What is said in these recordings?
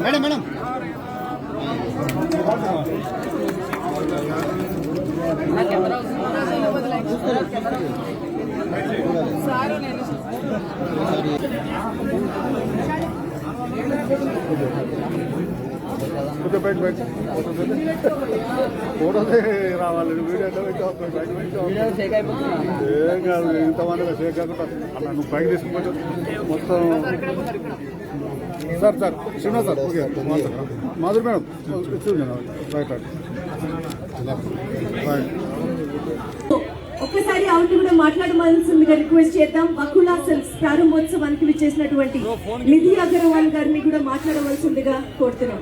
Madam madam బయట బయట ఫోటోలే రావాలి వీడియో ఏం కాదు ఇంతమందిగా షేక్ కాకుండా అలా నువ్వు బైక్ తీసుకుపోతే మొత్తం sir sir Srinivas sir okay Madhuri madam చూడండి రైట్ రైట్ ఒక్కసారి ఆవిడ కూడా మాట్లాడవలసిందిగా రిక్వెస్ట్ చేద్దాం. వకులా సిల్క్స్ ప్రారంభోత్సవానికి విచ్చేసినటువంటి నిధి అగర్వాల్ గారిని కూడా మాట్లాడవలసిందిగా కోరుతున్నాం.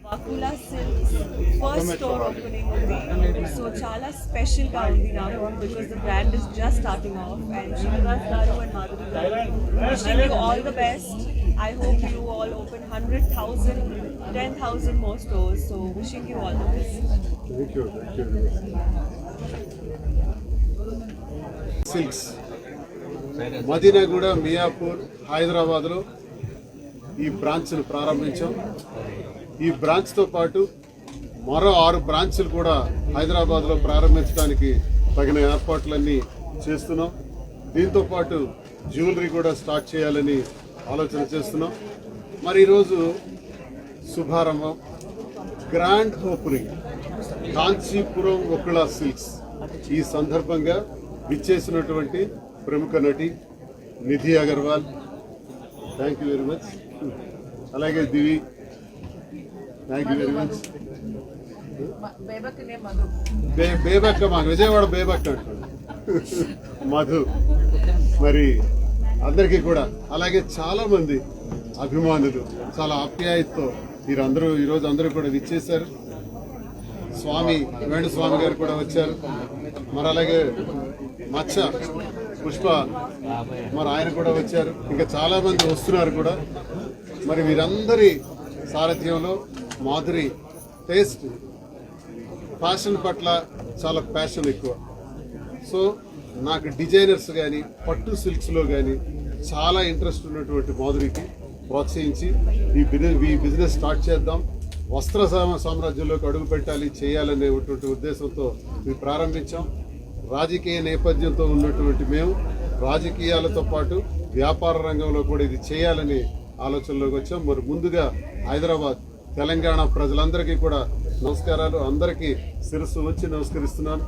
వకులా సిల్క్స్ ఫస్ట్ స్టోర్ ఓపెనింగ్ ఉంది. సో చాలా స్పెషల్ గా ఉంది నాకు because the brand is just starting of and Srinivas గారు అండ్ మాధురి గారు wishing you all the best. I hope you all open 100,000, 10,000 more stores. So wishing you all the best. Thank you. Silks Madinaguda, Miyapur, హైదరాబాద్లో ఈ బ్రాంచ్ను ప్రారంభించాం. ఈ బ్రాంచ్తో పాటు మరో 6 బ్రాంచ్లు కూడా హైదరాబాద్లో ప్రారంభించడానికి తగిన ఏర్పాట్లన్నీ చేస్తున్నాం. దీంతో పాటు జ్యువెలరీ కూడా స్టార్ట్ చేయాలని ఆలోచన చేస్తున్నాం. మరి ఈరోజు శుభారంభం, grand opening Kanchipuram Vakula silks. ఈ సందర్భంగా విచ్చేసినటువంటి ప్రముఖ నటి Nidhi Agarwal, thank you very much. అలాగే Divi, thank you very much. Bebakka, మాకు విజయవాడ బేబక్క అంటారు మధు. మరి అందరికీ కూడా, అలాగే చాలా మంది అభిమానులు చాలా ఆప్యాయతతో మీరందరూ ఈరోజు అందరూ కూడా విచ్చేశారు. స్వామి వేణుస్వామి గారు కూడా వచ్చారు. మరి అలాగే మచ్చ పుష్ప మరి ఆయన కూడా వచ్చారు. ఇంకా చాలా మంది వస్తున్నారు కూడా. మరి వీరందరి సారథ్యంలో మాధురి టేస్ట్ ఫ్యాషన్ పట్ల చాలా ప్యాషన్ ఎక్కువ. సో నాకు డిజైనర్స్ కానీ పట్టు సిల్క్స్లో కానీ చాలా ఇంట్రెస్ట్ ఉన్నటువంటి మాధురికి ప్రోత్సహించి ఈ బిజినెస్ స్టార్ట్ చేద్దాం, వస్త్ర సామ్రాజ్యంలోకి అడుగు పెట్టాలి, చేయాలనేటువంటి ఉద్దేశంతో ఇది ప్రారంభించాం. రాజకీయ నేపథ్యంతో ఉన్నటువంటి మేము రాజకీయాలతో పాటు వ్యాపార రంగంలో కూడా ఇది చేయాలని ఆలోచనలోకి వచ్చాం. మరి ముందుగా హైదరాబాద్, తెలంగాణ ప్రజలందరికీ కూడా నమస్కారాలు. అందరికీ శిరస్సు వచ్చి నమస్కరిస్తున్నాను.